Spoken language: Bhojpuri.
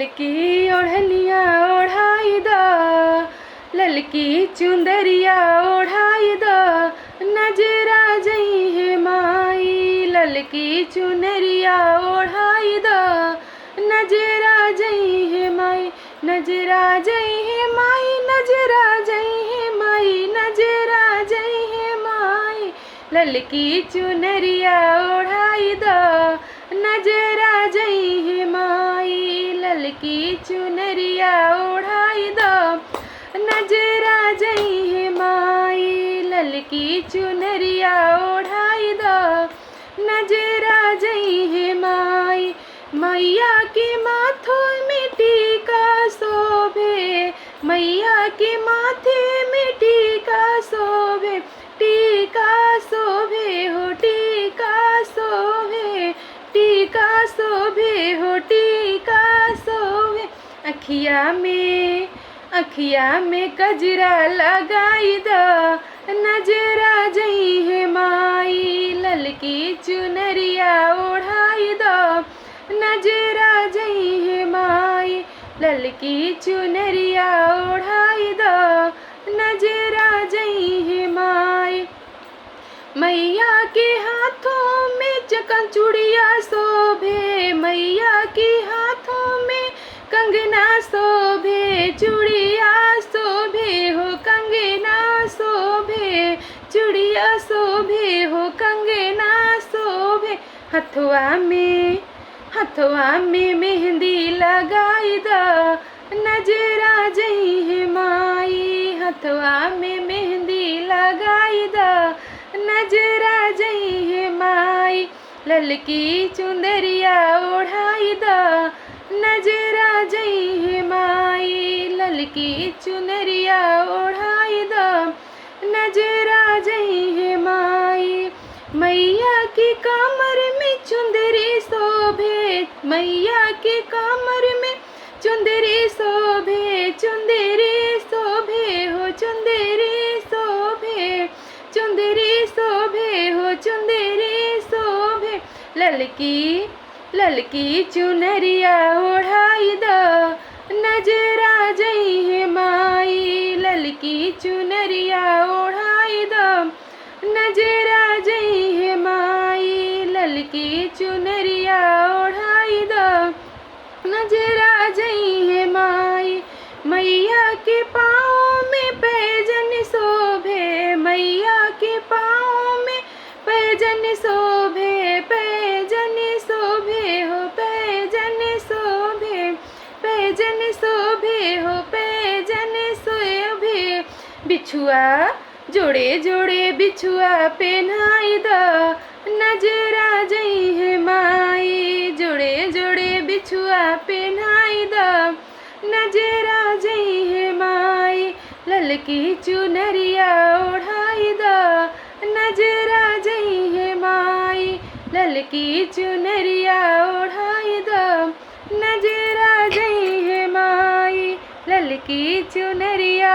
ललकी ओढ़निया ओढ़ाई द, ललकी चुंदरिया ओढ़ाई द, नजरा जई है माई। ललकी चुनरिया ओढ़ाई द, नजरा जई है माई, नजरा जई है माई, नजरा जई है माई, नजरा जई है माई। ललकी चुनरिया ओढ़ाई द, नजरा जई है माई। ललकी चुनरिया ओढ़ाई द, नजरा जई है माई। ललकी चुनरिया ओढ़ाई द, नजरा जई है माई। मैया के माथों में टीका शोभे, मैया के माथे में टीका शोभे, टीका शोभे हो टीका शोभे, टीका शोभे हो टीका शोभे। अखिया में कजरा लगाई द, नजरा जई है माई। ललकी चुनरिया ओढ़ाई द, नजरा जई है माई। ललकी चुनरिया ओढ़ाई द, नजरा जई है माई। मैया के हाथों में चकन चूड़िया शोभे, मैया के हाथों में कंगना शोभे, चूड़िया शोभे हो कंगना शोभे, चूड़िया शोभे हो कंगना शोभे। हथवा में मेहंदी लगाई द, नजरा जई है माई। हथवा में मेहंदी लगाई द, नजरा जई है माई। ललकी चुंदरिया ओढ़ाई द, नजरा जई है माई। ललकी चुनरिया ओढ़ाई द, नजरा जई है माई। मैया की कमर में चुंदरी शोभे, मैया की कमर में चुंदरी शोभे, चुंदरी शोभे हो चुंदरी शोभे, चुंदरी शोभे हो चुंदरी शोभे। ललकी चुनरिया ओढ़ाई द, नजरा जई है माई। ललकी चुनरिया ओढ़ाई द, नजरा जई है माई। ललकी चुनरिया ओढ़ाई द, नजरा जई है माई। मैया के पाँव में पैजन शोभे, मैया के पाँव में पैजन शोभे, पैजन शोभे हो पैजन शोभे, पैजन शोभे हो पैजन शोभे। बिछुआ जोड़े जोड़े बिछुआ पहनाई द, नजरा जई है माई। जोड़े जोड़े बिछुआ पहनाई द, नजरा जई है माई। ललकी चुनरिया ओढ़ाई द, नजरा जई है माई। ललकी चुनरिया ओढ़ाई द, नजरा जई है माई। ललकी चुनरिया